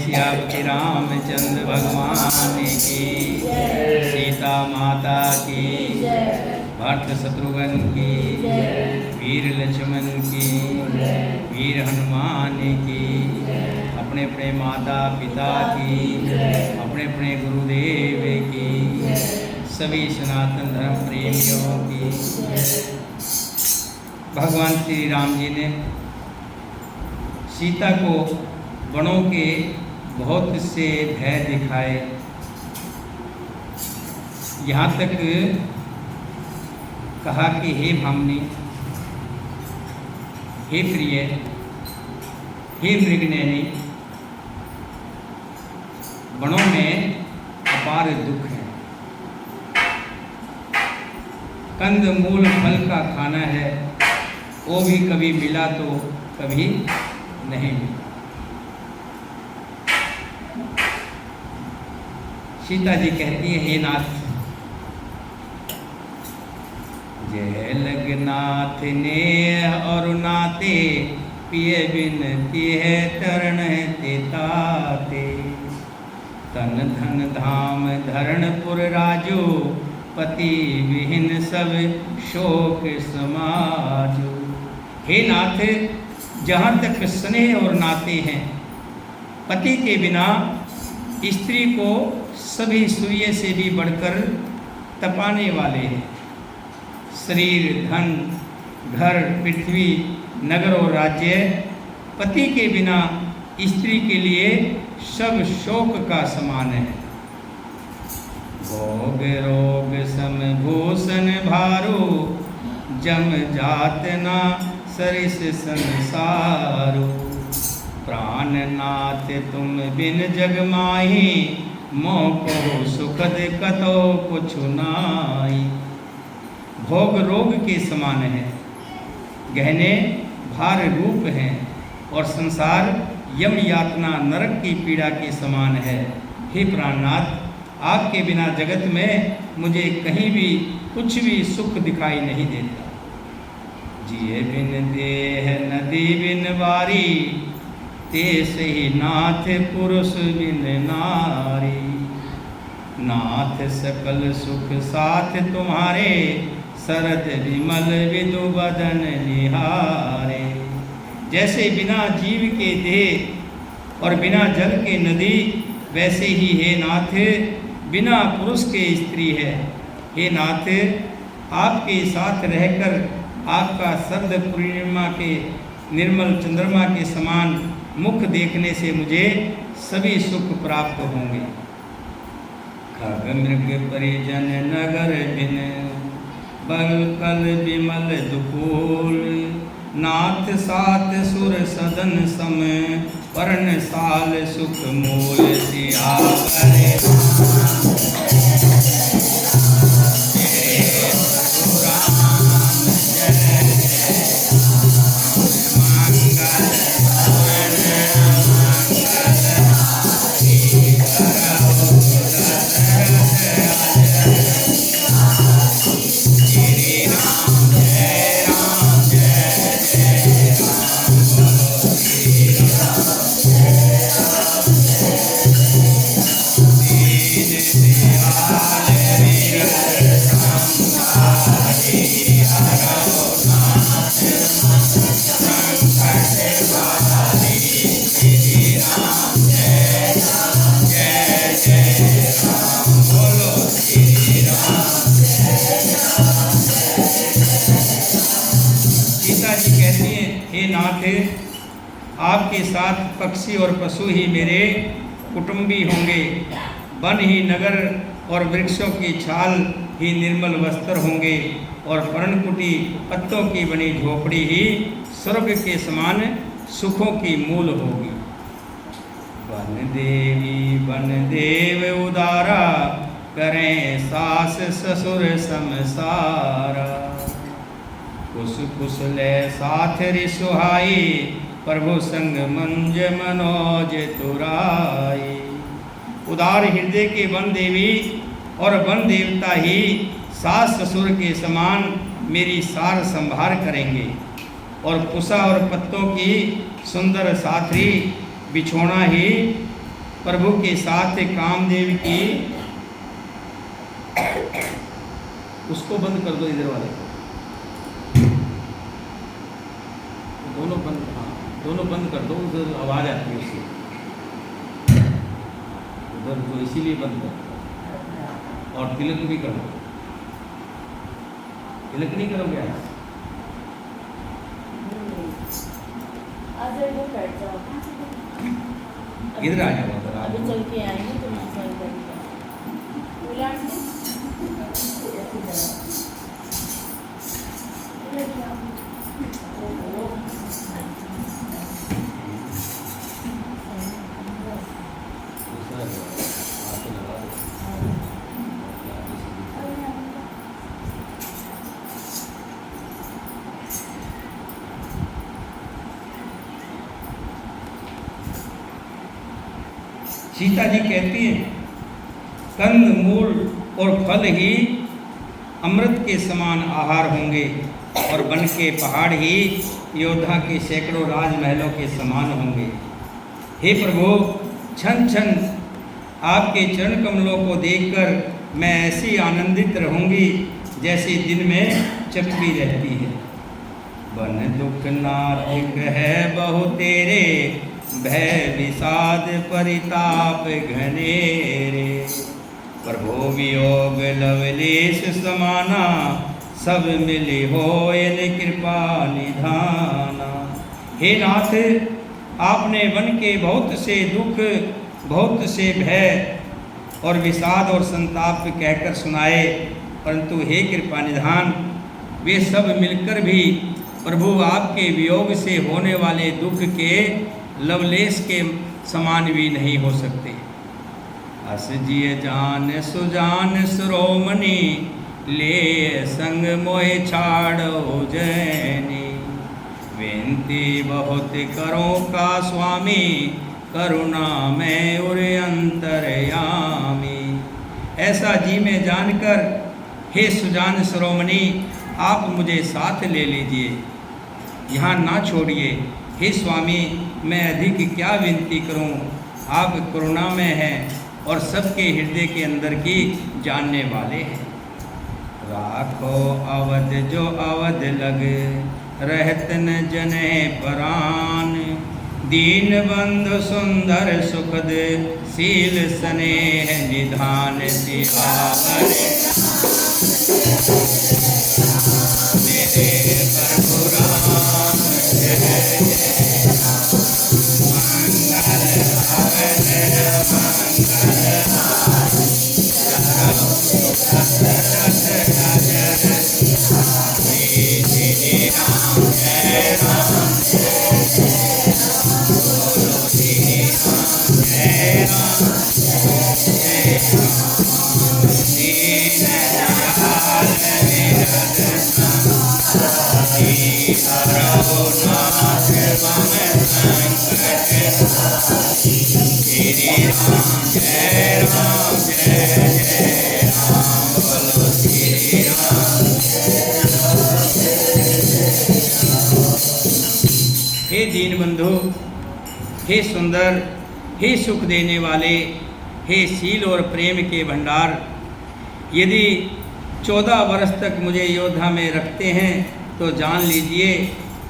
सियापति रामचंद्र भगवान की, सीता माता की, भरत शत्रुघ्न की, वीर लक्ष्मण की, वीर हनुमान की, अपने अपने माता पिता की, अपने अपने गुरुदेव की, सभी सनातन धर्म प्रेमियों की। भगवान श्री राम जी ने सीता को वनों के बहुत से भय दिखाए, यहाँ तक कहा कि हे भामिनी, हे प्रिय, हे मृगनयनी, वनों में अपार दुख है, कंद मूल फल का खाना है, वो भी कभी मिला तो कभी नहीं मिला। सीता जी कहती है, हे नाथ, जय लगनाथ ने और नाते, पिए बिन पिए तरण तेताते, तन धन धाम धरणपुर राजो, पति विहीन सब शोक समाजो। हे नाथ, जहाँ तक स्नेह और नाते हैं, पति के बिना स्त्री को सभी सूर्य से भी बढ़कर तपाने वाले हैं। शरीर, धन, घर, पृथ्वी, नगर और राज्य, पति के बिना स्त्री के लिए सब शोक का समान है। भोग रोग सम भूषण भारो, जम जात ना सरिस संसारो, प्राण नाथ तुम बिन जग माही, मोको सुखद कतो कुछ नाई। भोग रोग के समान है, गहने भार रूप हैं, और संसार यम यातना नरक की पीड़ा के समान है। हे प्राणनाथ, आपके बिना जगत में मुझे कहीं भी कुछ भी सुख दिखाई नहीं देता। जिए बिन देह नदी बिन वारी, तेस ही नाथ पुरुष बिन नारी। नाथ सकल सुख साथ तुम्हारे, शरद विमल विदु बदन निहारे। जैसे बिना जीव के देह और बिना जल के नदी, वैसे ही हे नाथ बिना पुरुष के स्त्री है। हे नाथ, आपके साथ रहकर आपका शरद पूर्णिमा के निर्मल चंद्रमा के समान मुख देखने से मुझे सभी सुख प्राप्त होंगे। खग मृग परिजन नगर बिन, बल कल विमल दुकूल। नाथ सात सुर सदन सम, पर्ण साल सुख मूल। सियावरे आपके साथ पक्षी और पशु ही मेरे कुटुंबी होंगे। वन ही नगर और वृक्षों की छाल ही निर्मल वस्त्र होंगे, और पर्णकुटी पत्तों की बनी झोपड़ी ही स्वर्ग के समान सुखों की मूल होगी। वन देवी वन देव उदारा, करें सास ससुर समसारा। कुश कुशले साथ रिसुहाई, प्रभु संग मंज मनोज तुराई। उदार हृदय के वन देवी और वन देवता ही सास ससुर के समान मेरी सार संभार करेंगे, और कुशा और पत्तों की सुंदर साथी बिछोना ही प्रभु के साथ कामदेव की, उसको बंद कर दो, इधर वाले को दोनों बंद, हाँ दोनों बंद कर दो, उधर आवाज आती है उसकी, उधर तो इसीलिए बंद कर दो। और तिलक भी कर दो, तिलक नहीं करोगे आज? इधर आ जाओ, अभी चल के आएंगे तो सीता जी कहती है, कंद मूल और फल ही अमृत के समान आहार होंगे, और वन के पहाड़ ही योद्धा के सैकड़ों राजमहलों के समान होंगे। हे प्रभु, क्षण क्षण आपके चरण कमलों को देखकर मैं ऐसी आनंदित रहूंगी जैसे दिन में चपटी रहती है। वन दुख नाथिक है बहु तेरे, भय विषाद परिताप घनेरे। प्रभु वियोग लवलेश समाना, सब मिली होयन कृपा निधाना। हे नाथ, आपने वन के बहुत से दुख, बहुत से भय और विषाद और संताप कहकर सुनाए, परंतु हे कृपा निधान, वे सब मिलकर भी प्रभु आपके वियोग से होने वाले दुख के लवलेश के समान भी नहीं हो सकते। अस जिय जान सुजान सुरोमणि, ले संग मोहे छाड़ो जैनी। विनती बहुत करो का स्वामी, करुणा में उर अंतरयामी। ऐसा जी में जानकर हे सुजान शिरोमणि, आप मुझे साथ ले लीजिए, यहाँ ना छोड़िए। हे स्वामी, मैं अधिक क्या विनती करूं, आप करुणा में हैं और सबके हृदय के अंदर की जानने वाले हैं। राखो अवध जो अवध लग, रहत न जने परान। दीन बंधु सुंदर सुखद, शील स्नेह निधान। सियावर मेरे प्रभु राम, जय जय मंगल भवन मंगल हे दीन बंधु, हे सुंदर, हे सुख देने वाले, हे शील और प्रेम के भंडार, यदि 14 वर्ष तक मुझे योद्धा में रखते हैं तो जान लीजिए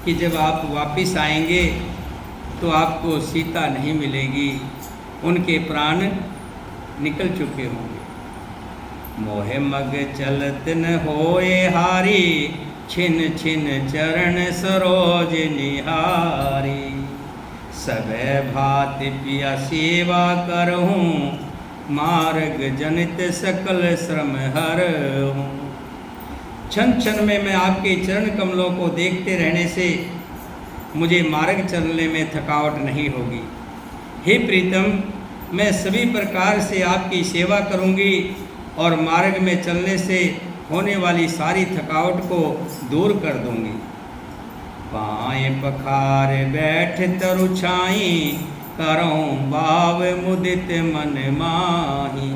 कि जब आप वापस आएंगे तो आपको सीता नहीं मिलेगी, उनके प्राण निकल चुके होंगे। मोहे मग चलत न होए हारी, छिन छिन चरण सरोज निहारी। सबे भात पिया सेवा करहूँ, मार्ग जनित सकल श्रम हरहूँ। क्षण क्षण में मैं आपके चरण कमलों को देखते रहने से मुझे मार्ग चलने में थकावट नहीं होगी। हे प्रीतम, मैं सभी प्रकार से आपकी सेवा करूंगी और मार्ग में चलने से होने वाली सारी थकावट को दूर कर दूंगी। पाए पखार बैठ तरु छाई, करऊँ भाव मुदित मन माही।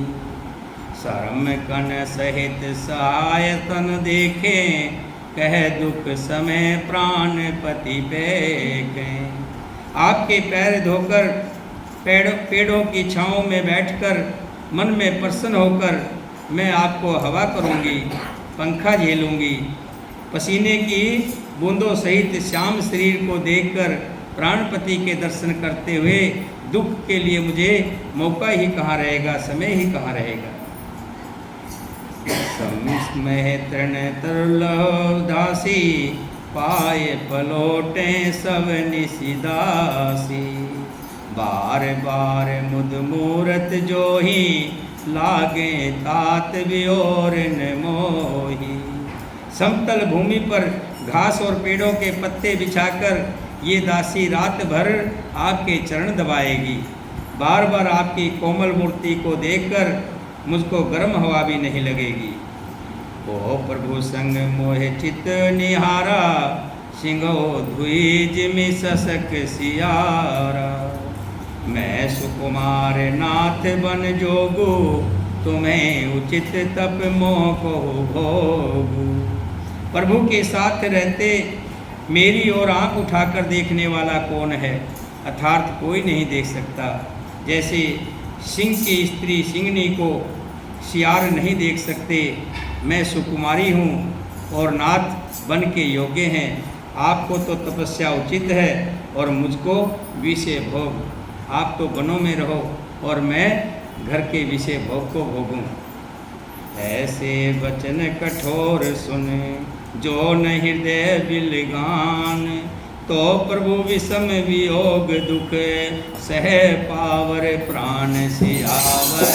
शर्म कन सहित सहायतन देखें, कह दुख समय प्राण पति पेखें। आपके पैर धोकर पेड़ों की छाँव में बैठकर मन में प्रसन्न होकर मैं आपको हवा करूँगी, पंखा झेलूँगी। पसीने की बूंदों सहित श्याम शरीर को देखकर प्राणपति के दर्शन करते हुए दुख के लिए मुझे मौका ही कहाँ रहेगा, समय ही कहाँ रहेगा। समस्मय तृण तरलो दासी, पाए पलोटे सब निशिदासी। बार बार मुद मूरत जो ही, लागे तात वियोर न मोही। समतल भूमि पर घास और पेड़ों के पत्ते बिछाकर ये दासी रात भर आपके चरण दबाएगी। बार बार आपकी कोमल मूर्ति को देखकर मुझको गर्म हवा भी नहीं लगेगी। ओ प्रभु संग मोह चित निहारा, सिंहो धुई जिमि ससक सियारा। मैं सुकुमार नाथ बन जोगू, तुम्हें उचित तप मोह को भोगू। प्रभु के साथ रहते मेरी ओर आंख उठाकर देखने वाला कौन है? अर्थात कोई नहीं देख सकता। जैसे सिंह की स्त्री सिंहनी को सियार नहीं देख सकते, मैं सुकुमारी हूँ और नाथ बन के योग्य हैं। आपको तो तपस्या उचित है और मुझको विषय भोग। आप तो वनों में रहो और मैं घर के विषय भोग को भोगूं। ऐसे वचन कठोर सुन, जो न हृदय बिलगान। तो प्रभु विषम वियोग दुख, सह पावर प्राण सियावर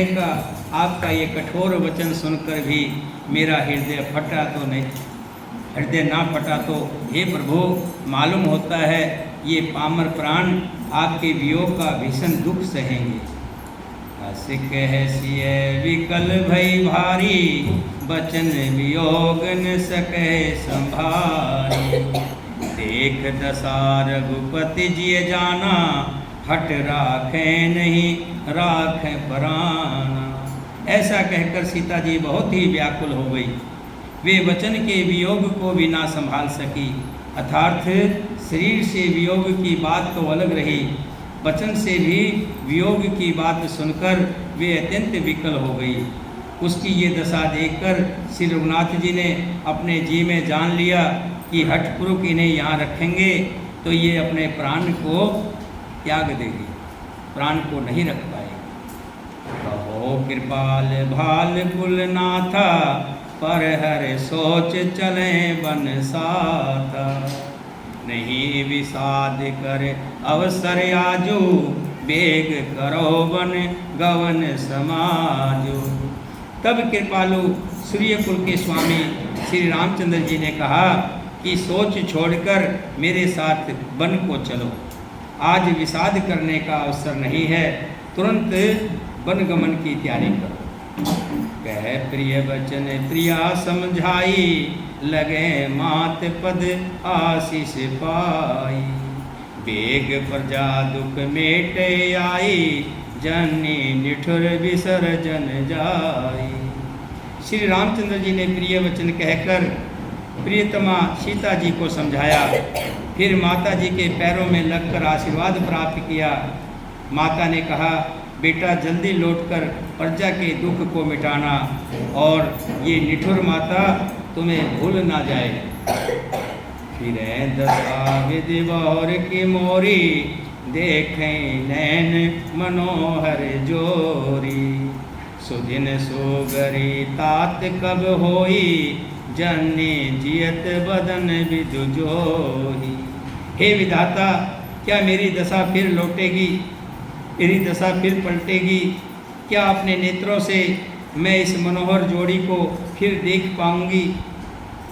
का आपका ये कठोर वचन सुनकर भी मेरा हृदय फटा तो नहीं, हृदय ना फटा तो हे प्रभु मालूम होता है ये पामर प्राण आपके वियोग का भीषण दुख सहेंगे। हस कह सिय विकल भई भारी, बचन वियोग न सके संभारी। देख दशा रघुपति जिय जाना, हट राखे नहीं राखे पराना। ऐसा कहकर सीता जी बहुत ही व्याकुल हो गई। वे वचन के वियोग को भी ना संभाल सकी। अर्थात शरीर से वियोग की बात तो अलग रही, वचन से भी वियोग की बात सुनकर वे अत्यंत विकल हो गई। उसकी ये दशा देखकर श्री रघुनाथ जी ने अपने जी में जान लिया कि हठपुरुष इन्हें यहाँ रखेंगे तो ये अपने प्राण को त्याग देगी, प्राण को नहीं रख पाएगी। कहो कृपाल भाल कुलनाथा, पर हर सोच चले बन साथा। नहीं विषाद कर अवसर आजू, बेग करो बन गवन समाजो। तब कृपालु सूर्य कुल के स्वामी श्री रामचंद्र जी ने कहा कि सोच छोड़कर मेरे साथ वन को चलो। आज विषाद करने का अवसर नहीं है, तुरंत वन गमन की तैयारी करो। कह प्रिय वचन प्रिया समझाई, लगे मात पद आशीष पाई। बेग प्रजा दुख मेटे आई, जननी निठुर विसर्जन जाई। श्री रामचंद्र जी ने प्रिय वचन कहकर प्रियतमा सीता जी को समझाया। फिर माता जी के पैरों में लगकर आशीर्वाद प्राप्त किया। माता ने कहा, बेटा जल्दी लौटकर प्रजा के दुख को मिटाना और ये निठुर माता तुम्हें भूल ना जाए। फिर दशा विधि और की मोरी, देखें नैन मनोहर जोरी। सुदिन सोगरी तात कब होई, जननी जियत बदन विदु जोही। हे विधाता, क्या मेरी दशा फिर लौटेगी, मेरी दशा फिर पलटेगी? क्या अपने नेत्रों से मैं इस मनोहर जोड़ी को फिर देख पाऊंगी?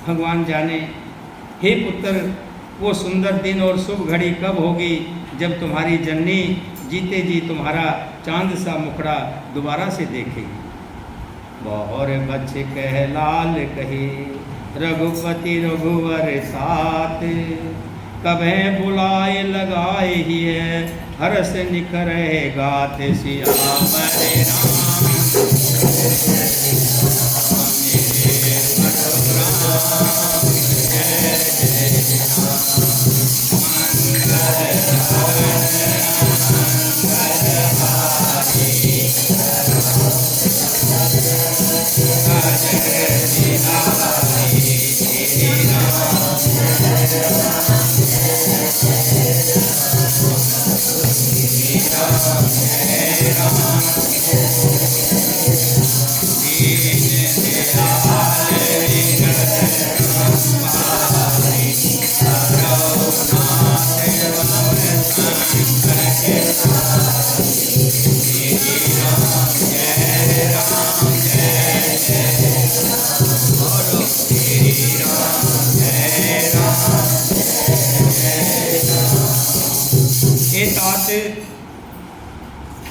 भगवान जाने। हे पुत्र, वो सुंदर दिन और शुभ घड़ी कब होगी जब तुम्हारी जननी जीते जी तुम्हारा चांद सा मुखड़ा दोबारा से देखेगी। बहुर बच कह लाल कहे, रघुपति रघुवर साथ, कभे बुलाए लगाए ही है, हरस निखरे गात सिया परे राम।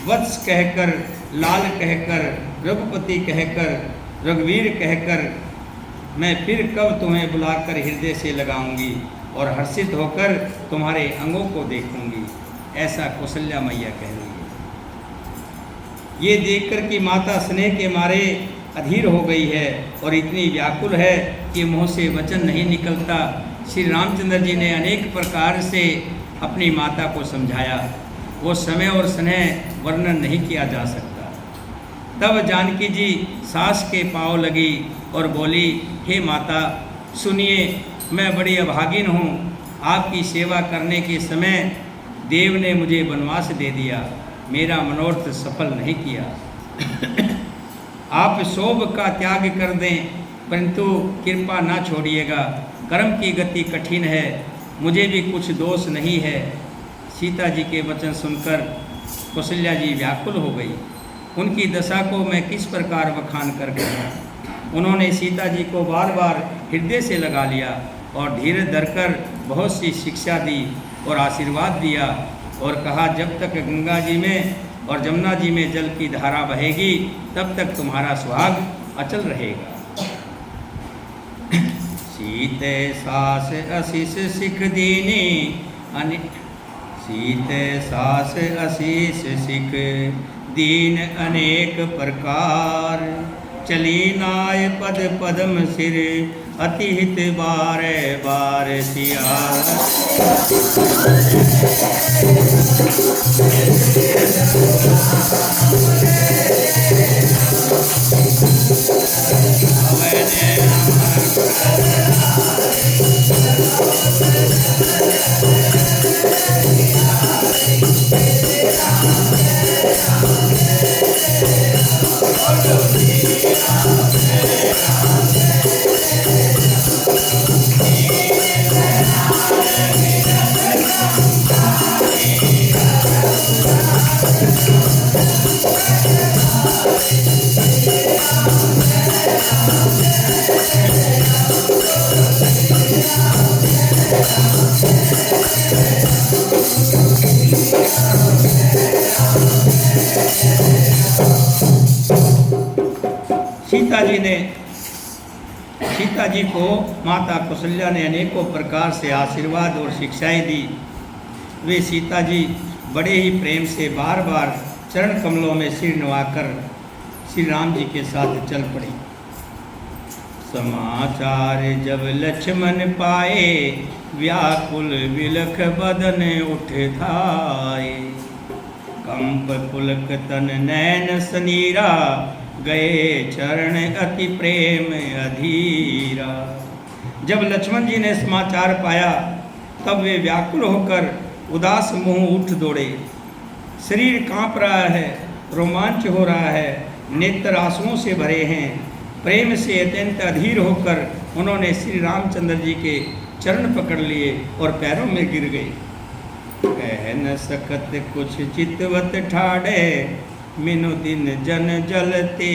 वत्स कहकर, लाल कहकर, रघुपति कहकर, रघुवीर कहकर मैं फिर कब तुम्हें बुलाकर हृदय से लगाऊंगी और हर्षित होकर तुम्हारे अंगों को देखूंगी। ऐसा कौशल्या मैया कह रही है। ये देखकर कि माता स्नेह के मारे अधीर हो गई है और इतनी व्याकुल है कि मुँह से वचन नहीं निकलता। श्री रामचंद्र जी ने अनेक प्रकार से अपनी माता को समझाया, वो समय और स्नेह वर्णन नहीं किया जा सकता। तब जानकी जी सास के पाँव लगी और बोली, हे माता सुनिए, मैं बड़ी अभागिन हूँ। आपकी सेवा करने के समय देव ने मुझे वनवास दे दिया, मेरा मनोरथ सफल नहीं किया। आप शोभ का त्याग कर दें, परंतु कृपा ना छोड़िएगा। कर्म की गति कठिन है, मुझे भी कुछ दोष नहीं है। सीता जी के वचन सुनकर कौशल्या जी व्याकुल हो गई। उनकी दशा को मैं किस प्रकार बखान कर कहूँ। उन्होंने सीता जी को बार बार हृदय से लगा लिया और धीरे धरकर बहुत सी शिक्षा दी और आशीर्वाद दिया और कहा, जब तक गंगा जी में और जमुना जी में जल की धारा बहेगी तब तक तुम्हारा सुहाग अचल रहेगा। सीते सास आशीष सिख दीनी, सीते सास आशीष सिख दीन अनेक प्रकार, चली नाय पद पदम सिर अति हित बारे बार सियार। सीता जी को माता कौशल्या ने अनेकों प्रकार से आशीर्वाद और शिक्षाएं दी। वे सीता जी बड़े ही प्रेम से बार बार चरण कमलों में सिर नवाकर श्री राम जी के साथ चल पड़ी। समाचार जब लक्ष्मण पाए, व्याकुल विलख बदन उठ धाये, कंप पुलक तन नैन सनीरा, गए चरण अति प्रेम अधीरा। जब लक्ष्मण जी ने समाचार पाया तब वे व्याकुल होकर उदास मुँह उठ दौड़े। शरीर कांप रहा है, रोमांच हो रहा है, नेत्र आंसुओं से भरे हैं। प्रेम से अत्यंत अधीर होकर उन्होंने श्री रामचंद्र जी के चरण पकड़ लिए और पैरों में गिर गए। कह न सकत कुछ चितवत ठाड़े, मिनु दिन जन जलते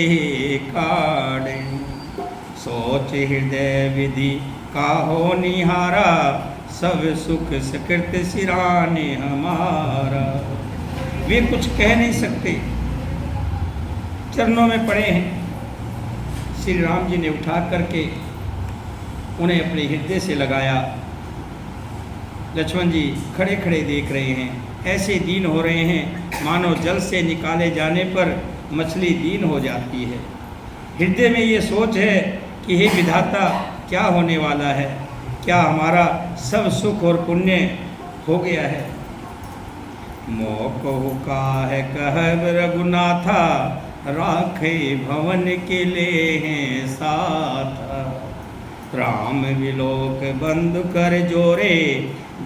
काड़े। सोच हृदय विधि काहो निहारा, सब सुख सकृत सिराने हमारा। वे कुछ कह नहीं सकते, चरणों में पड़े हैं। श्री राम जी ने उठा करके उन्हें अपने हृदय से लगाया। लक्ष्मण जी खड़े खड़े देख रहे हैं, ऐसे दीन हो रहे हैं मानो जल से निकाले जाने पर मछली दीन हो जाती है। हृदय में ये सोच है कि हे विधाता, क्या होने वाला है? क्या हमारा सब सुख और पुण्य हो गया है? मोह का है कहब रघुनाथा, राखे भवन के ले हैं साथ। राम विलोक बंधु कर जोरे,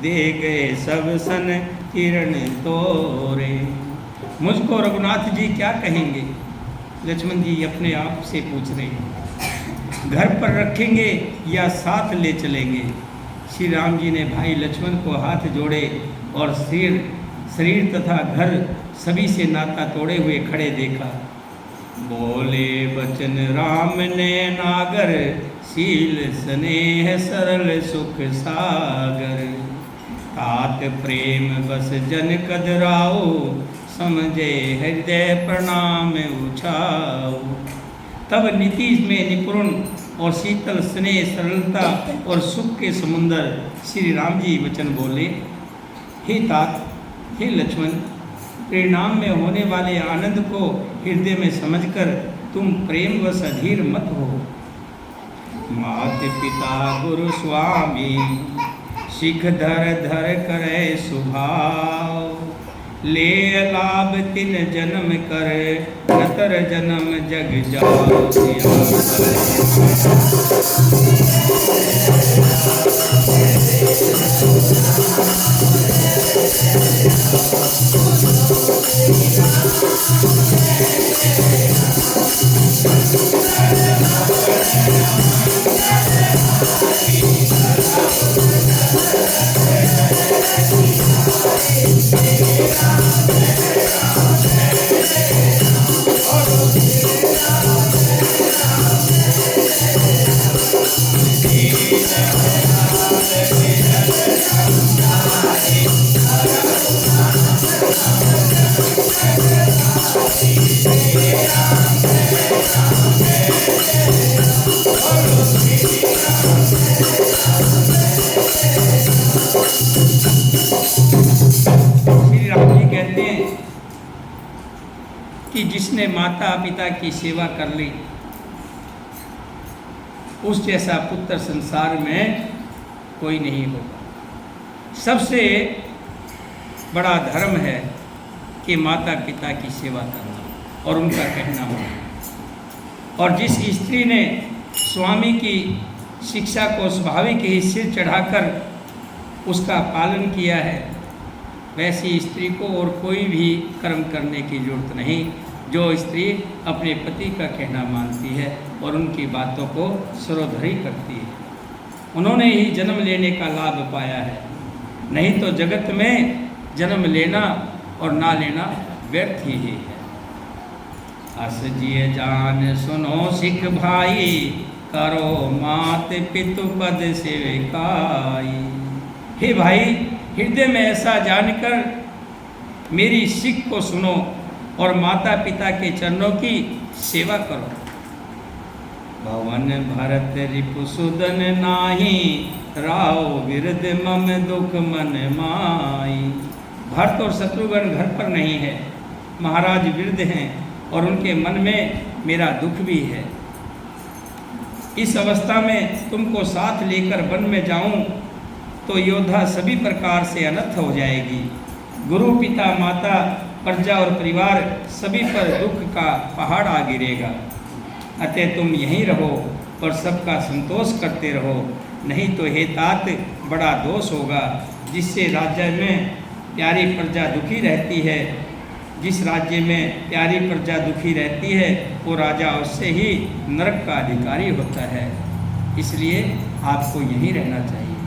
दे गए सब सन किरण तोरे। मुझको रघुनाथ जी क्या कहेंगे? लक्ष्मण जी अपने आप से पूछ रहे हैं। घर पर रखेंगे या साथ ले चलेंगे? श्री राम जी ने भाई लक्ष्मण को हाथ जोड़े और शरीर तथा घर सभी से नाता तोड़े हुए खड़े देखा। बोले बचन राम ने नागर, शील स्नेह सरल सुख सागर। तात प्रेम बस जन कदराओ, समझे हृदय प्रणाम उछाओ। तब नीति में निपुण और शीतल स्नेह सरलता और सुख के समुंदर श्री राम जी वचन बोले। हे तात, हे लक्ष्मण, परिणाम में होने वाले आनंद को हृदय में समझकर तुम प्रेम व अधीर मत हो। मात पिता गुरु स्वामी, सिख धर धर करे सुभाव। ले लाभ तिन जन्म कर, नतर जन्म जग जाओ। कि जिसने माता पिता की सेवा कर ली, उस जैसा पुत्र संसार में कोई नहीं होगा। सबसे बड़ा धर्म है कि माता पिता की सेवा करना और उनका कहना मानना। और जिस स्त्री ने स्वामी की शिक्षा को स्वाभाविक ही सिर चढ़ाकर उसका पालन किया है, वैसी स्त्री को और कोई भी कर्म करने की जरूरत नहीं। जो स्त्री अपने पति का कहना मानती है और उनकी बातों को सरोधरी करती है, उन्होंने ही जन्म लेने का लाभ पाया है। नहीं तो जगत में जन्म लेना और ना लेना व्यर्थ ही है। अस जिय जान सुनो सिख भाई, करो मात पितु पद सेविकाई। हे भाई, हृदय में ऐसा जानकर मेरी सिख को सुनो और माता पिता के चरणों की सेवा करो। भवन भरत रिपुसुदन नाही, राव विरद मम दुख मन माई। भरत और शत्रुघ्न घर पर नहीं है, महाराज विरद हैं और उनके मन में मेरा दुख भी है। इस अवस्था में तुमको साथ लेकर वन में जाऊं तो योद्धा सभी प्रकार से अनर्थ हो जाएगी। गुरु पिता माता प्रजा और परिवार सभी पर दुख का पहाड़ आ गिरेगा। अतः तुम यहीं रहो और सबका संतोष करते रहो, नहीं तो हे तात बड़ा दोष होगा। जिससे राज्य में प्यारी प्रजा दुखी रहती है, जिस राज्य में प्यारी प्रजा दुखी रहती है वो राजा उससे ही नरक का अधिकारी होता है। इसलिए आपको यहीं रहना चाहिए,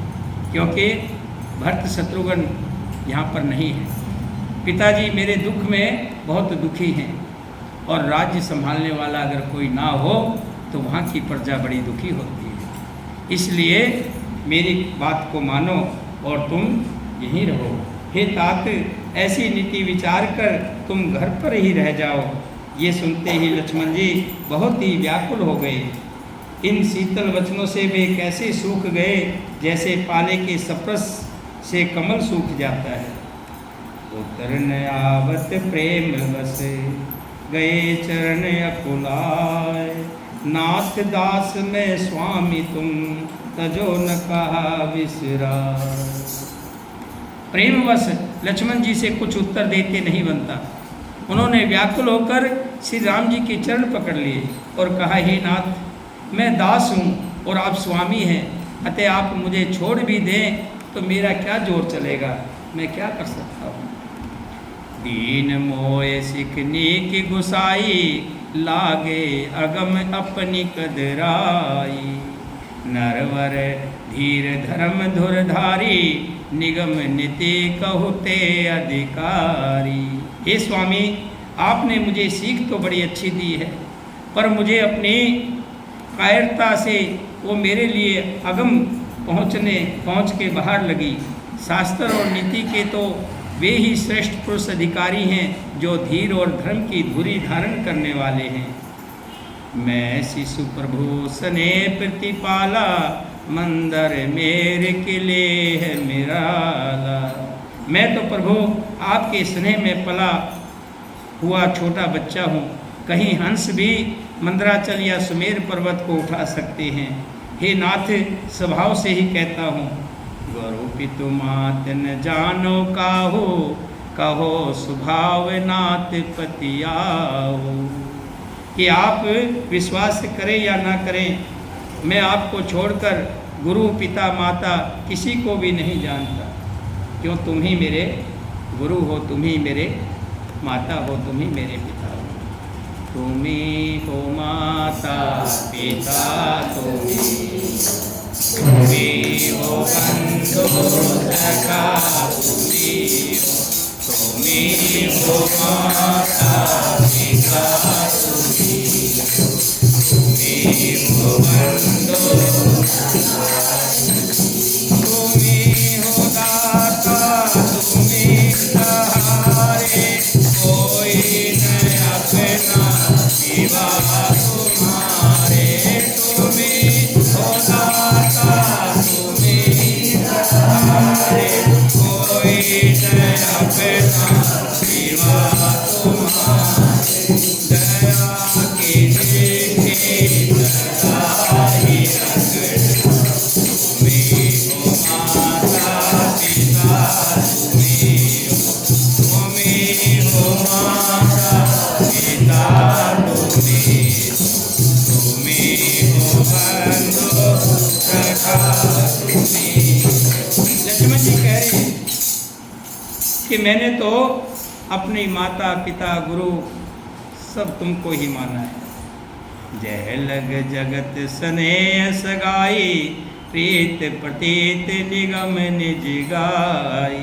क्योंकि भरत शत्रुघ्न यहाँ पर नहीं है। पिताजी मेरे दुख में बहुत दुखी हैं, और राज्य संभालने वाला अगर कोई ना हो तो वहाँ की प्रजा बड़ी दुखी होती है। इसलिए मेरी बात को मानो और तुम यहीं रहो। हे तात, ऐसी नीति विचार कर तुम घर पर ही रह जाओ। ये सुनते ही लक्ष्मण जी बहुत ही व्याकुल हो गए। इन शीतल वचनों से वे कैसे सूख गए, जैसे पाले के सप्रस से कमल सूख जाता है। उतरन आवत प्रेम बस गए चरण अकुलाय, नाथ दास में स्वामी तुम तजो न कहा विसराय। प्रेमवश लक्ष्मण जी से कुछ उत्तर देते नहीं बनता। उन्होंने व्याकुल होकर श्री राम जी के चरण पकड़ लिए और कहा, हे नाथ, मैं दास हूँ और आप स्वामी हैं, अतः आप मुझे छोड़ भी दें तो मेरा क्या जोर चलेगा, मैं क्या कर सकता हूँ। दीन मोय सिखनी की गुसाई, लागे अगम अपनी कदराई। नरवर धीर धर्म धुरधारी, निगम नीति कहुते अधिकारी। हे स्वामी, आपने मुझे सीख तो बड़ी अच्छी दी है, पर मुझे अपनी कायरता से वो मेरे लिए अगम पहुँच के बाहर लगी। शास्त्र और नीति के तो वे ही श्रेष्ठ पुरुष अधिकारी हैं जो धीर और धर्म की धुरी धारण करने वाले हैं। मैं शिशु प्रभु सने प्रतिपाला, मंदर मेरे किले है मिराला। मैं तो प्रभु आपके स्नेह में पला हुआ छोटा बच्चा हूँ। कहीं हंस भी मंदराचल या सुमेर पर्वत को उठा सकते हैं। हे नाथ, स्वभाव से ही कहता हूँ, गुरु पितु मात न जानो काहो, कहो स्वभाव नाथ पतियाओ। कि आप विश्वास करें या ना करें, मैं आपको छोड़कर गुरु पिता माता किसी को भी नहीं जानता। क्यों, तुम ही मेरे गुरु हो, तुम ही मेरे माता हो, तुम ही मेरे पिता हो। तुम ही हो माता पिता, तुम ही हो बंधु सखा, तुम ही हो माता पिता, तुम ही हो बंधु, तुम ही हो दाता, तुम ही सहारे, कोई न अपना सिवा तुम्हारे। तुम ही हो दाता, तुम ही सहारे, कोई न अपना सिवा तुम्हारे। दया की निधि सदा ही रखना, तुम ही हो माता पिता, तुम ही हो माता पिता, तुम ही हो बंधु सखा, तुम ही। लक्ष्मण जी कह रहे हैं कि मैंने तो अपनी माता पिता गुरु सब तुमको ही माना है। जय लग जगत स्नेह सगाई, प्रीत प्रतीत निगम निज गाई।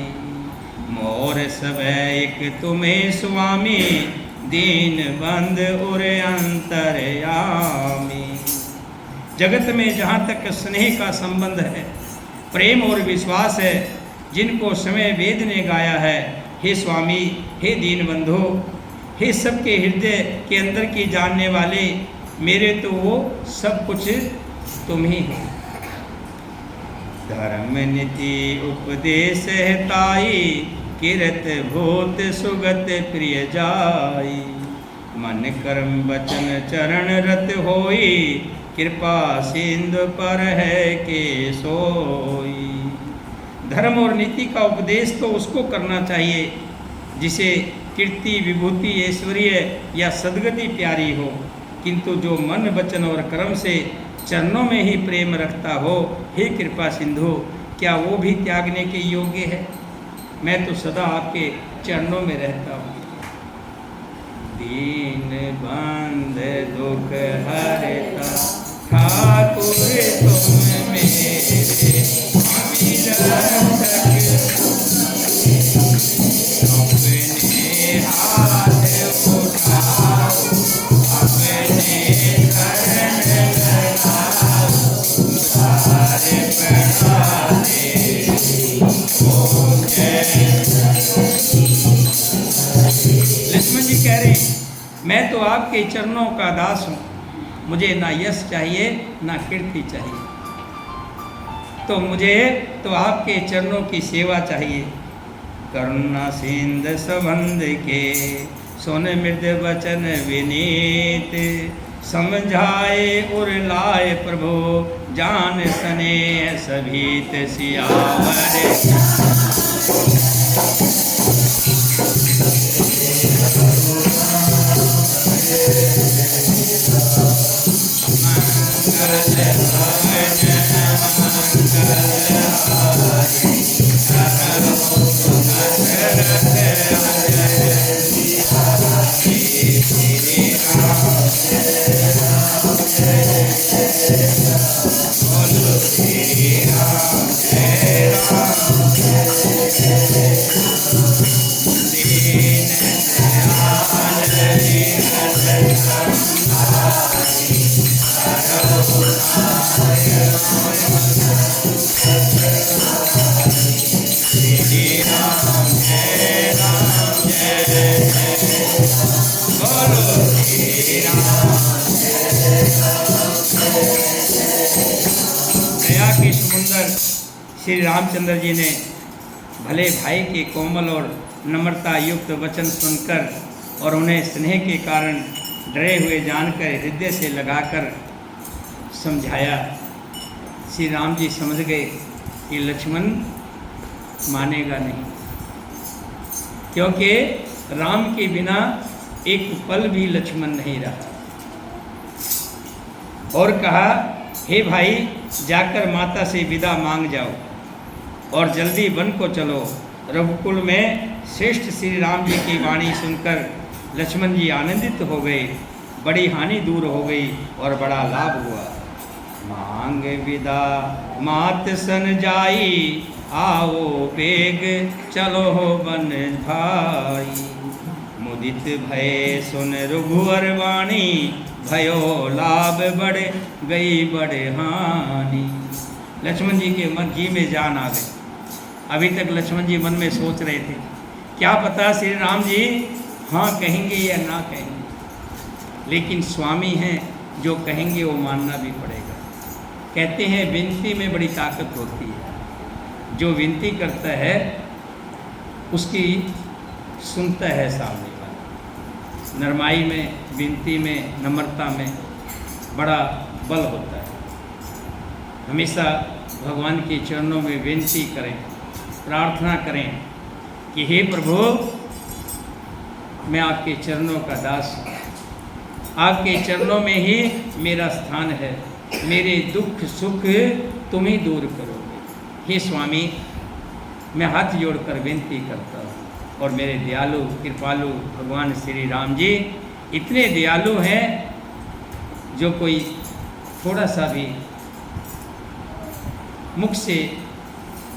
मोर सब एक तुम्हें स्वामी, दीन बंद उर अंतरयामी। जगत में जहाँ तक स्नेह का संबंध है, प्रेम और विश्वास है, जिनको समय वेद ने गाया है, हे स्वामी, हे दीन बंधु, हे सबके हृदय के अंदर की जानने वाले, मेरे तो वो सब कुछ तुम ही हो। धर्म नीति उपदेश हिताई, किरत भूत सुगत प्रिय जाई। मन कर्म वचन चरण रत होई, कृपा सिंधु पर है के सोई। धर्म और नीति का उपदेश तो उसको करना चाहिए जिसे कीर्ति विभूति ऐश्वर्य या सद्गति प्यारी हो, किंतु जो मन वचन और कर्म से चरणों में ही प्रेम रखता हो, हे कृपा सिंधु, क्या वो भी त्यागने के योग्य है? मैं तो सदा आपके चरणों में रहता हूँ। दीन बंध दुख हरता ठाकुर तुम मेरे स्वामी रक्षक अपने हाथ उठाओ अपने शरण लगाओ सारे प्रणाले लक्ष्मण जी कह रहे मैं तो आपके चरणों का दास हूँ, मुझे ना यश चाहिए ना कीर्ति चाहिए, तो मुझे तो आपके चरणों की सेवा चाहिए। करुणा सिंध संबंध के सुन मृद वचन विनीत समझाए और लाए प्रभु जान सने सभीत सियावर श्री रामचंद्र जी ने भले भाई के कोमल और नम्रता युक्त वचन सुनकर और उन्हें स्नेह के कारण डरे हुए जानकर हृदय से लगाकर समझाया। श्री राम जी समझ गए कि लक्ष्मण मानेगा नहीं, क्योंकि राम के बिना एक पल भी लक्ष्मण नहीं रहा, और कहा हे भाई जाकर माता से विदा मांग जाओ और जल्दी वन को चलो। रघुकुल में श्रेष्ठ श्री राम जी की वाणी सुनकर लक्ष्मण जी आनंदित हो गए, बड़ी हानि दूर हो गई और बड़ा लाभ हुआ। मांग विदा मात सन जाई आओ बेग चलो हो वन भाई। मुदित भय सुन रघुवर वाणी भयो लाभ बढ़े गई बड़े हानि। लक्ष्मण जी के मन जी में जान आ गई। अभी तक लक्ष्मण जी मन में सोच रहे थे क्या पता श्री राम जी हाँ कहेंगे या ना कहेंगे, लेकिन स्वामी हैं जो कहेंगे वो मानना भी पड़ेगा। कहते हैं विनती में बड़ी ताकत होती है, जो विनती करता है उसकी सुनता है सामने वाला। नरमाई में, विनती में, नम्रता में बड़ा बल होता है। हमेशा भगवान के चरणों में विनती करें, प्रार्थना करें कि हे प्रभु मैं आपके चरणों का दास हूँ, आपके चरणों में ही मेरा स्थान है, मेरे दुख सुख तुम ही दूर करोगे। हे स्वामी मैं हाथ जोड़कर विनती करता हूँ, और मेरे दयालु कृपालु भगवान श्री राम जी इतने दयालु हैं, जो कोई थोड़ा सा भी मुख से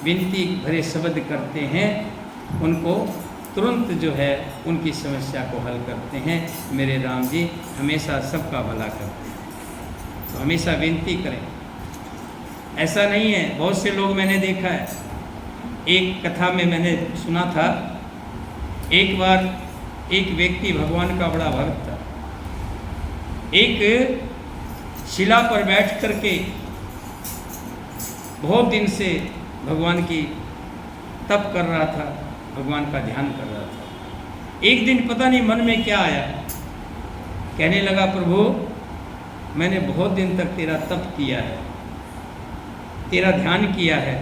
विनती भरे शब्द करते हैं उनको तुरंत जो है उनकी समस्या को हल करते हैं। मेरे राम जी हमेशा सबका भला करते हैं, तो हमेशा विनती करें। ऐसा नहीं है, बहुत से लोग मैंने देखा है, एक कथा में मैंने सुना था, एक बार एक व्यक्ति भगवान का बड़ा भक्त था, एक शिला पर बैठ करके बहुत दिन से भगवान की तप कर रहा था, भगवान का ध्यान कर रहा था। एक दिन पता नहीं मन में क्या आया, कहने लगा प्रभु मैंने बहुत दिन तक तेरा तप किया है, तेरा ध्यान किया है,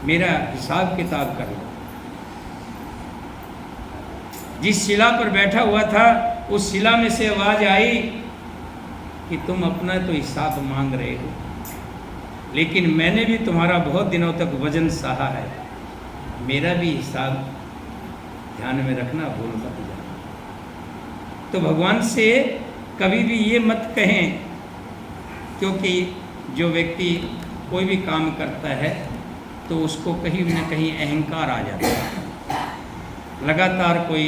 मेरा हिसाब किताब कर लो। जिस शिला पर बैठा हुआ था उस शिला में से आवाज आई कि तुम अपना तो हिसाब मांग रहे हो, लेकिन मैंने भी तुम्हारा बहुत दिनों तक वजन सहा है, मेरा भी हिसाब ध्यान में रखना, भूल मत जाना। तो भगवान से कभी भी ये मत कहें, क्योंकि जो व्यक्ति कोई भी काम करता है तो उसको कहीं न कहीं अहंकार आ जाता है। लगातार कोई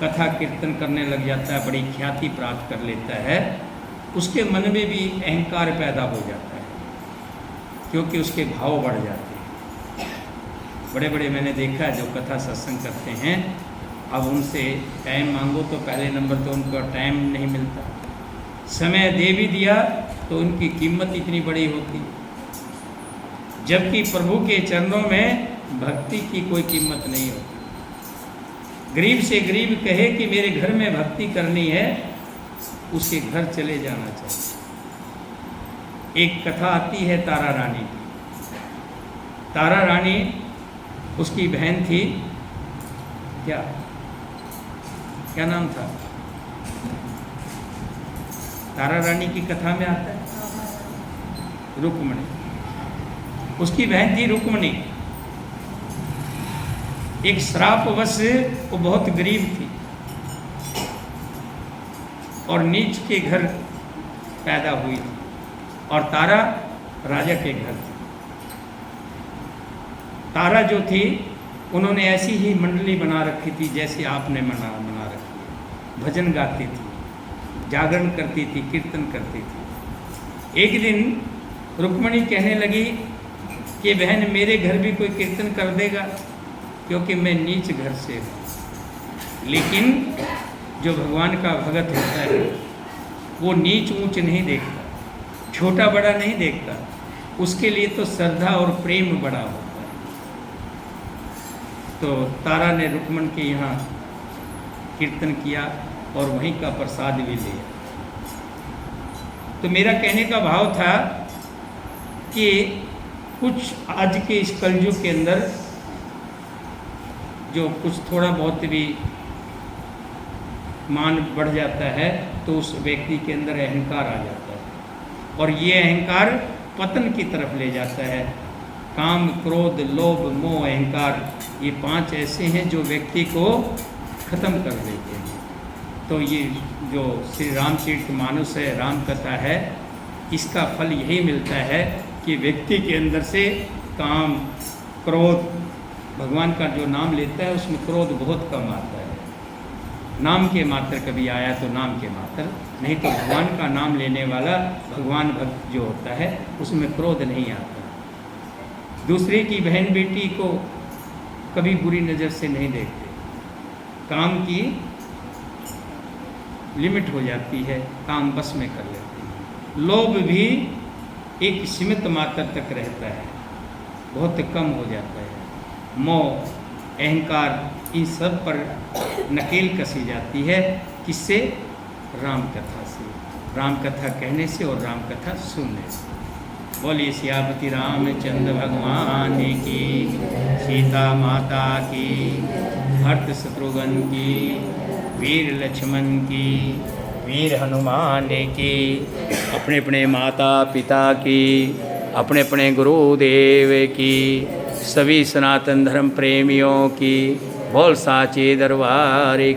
कथा कीर्तन करने लग जाता है, बड़ी ख्याति प्राप्त कर लेता है, उसके मन में भी अहंकार पैदा हो जाता है, क्योंकि उसके भाव बढ़ जाते हैं। बड़े बड़े मैंने देखा है जो कथा सत्संग करते हैं, अब उनसे टाइम मांगो तो पहले नंबर तो उनको टाइम नहीं मिलता, समय दे भी दिया तो उनकी कीमत इतनी बड़ी होती, जबकि प्रभु के चरणों में भक्ति की कोई कीमत नहीं होती। गरीब से गरीब कहे कि मेरे घर में भक्ति करनी है, उसके घर चले जाना चाहिए। एक कथा आती है तारा रानी की। तारा रानी, उसकी बहन थी, क्या नाम था? तारा रानी की कथा में आता है रुक्मणी। उसकी बहन थी रुक्मणी। एक श्रापवश वो बहुत गरीब थी और नीच के घर पैदा हुई थी, और तारा राजा के घर थी। तारा जो थी, उन्होंने ऐसी ही मंडली बना रखी थी जैसे आपने बना रखी है। भजन गाती थी, जागरण करती थी, कीर्तन करती थी। एक दिन रुक्मणी कहने लगी कि बहन मेरे घर भी कोई कीर्तन कर देगा, क्योंकि मैं नीच घर से हूँ। लेकिन जो भगवान का भगत होता है वो नीच ऊंच नहीं देखता, छोटा बड़ा नहीं देखता, उसके लिए तो श्रद्धा और प्रेम बड़ा होता है। तो तारा ने रुक्मण के यहाँ कीर्तन किया और वहीं का प्रसाद भी लिया। तो मेरा कहने का भाव था कि कुछ आज के इस कलयुग के अंदर जो कुछ थोड़ा बहुत भी मान बढ़ जाता है तो उस व्यक्ति के अंदर अहंकार आ जाता है, और ये अहंकार पतन की तरफ ले जाता है। काम, क्रोध, लोभ, मोह, अहंकार, ये 5 ऐसे हैं जो व्यक्ति को खत्म कर देते हैं। तो ये जो श्री रामचरितमानस है, राम कथा है, इसका फल यही मिलता है कि व्यक्ति के अंदर से काम, क्रोध, भगवान का जो नाम लेता है उसमें क्रोध बहुत कम आता है। नाम के मात्र कभी आया तो नाम के मात्र, नहीं तो भगवान का नाम लेने वाला भगवान भक्त जो होता है उसमें क्रोध नहीं आता। दूसरे की बहन बेटी को कभी बुरी नज़र से नहीं देखते। काम की लिमिट हो जाती है, काम बस में कर लेते हैं। लोभ भी एक सीमित मात्रा तक रहता है, बहुत कम हो जाता है। मोह, अहंकार, इन सब पर नकेल कसी जाती है। किससे? राम कथा से, राम कथा कहने से और राम कथा सुनने से। बोलिए सियापति रामचंद्र भगवान की, सीता माता की, भरत शत्रुघ्न की, वीर लक्ष्मण की, वीर हनुमान की, अपने अपने माता पिता की, अपने अपने गुरुदेव की, सभी सनातन धर्म प्रेमियों की, बोल साचे दरबार की।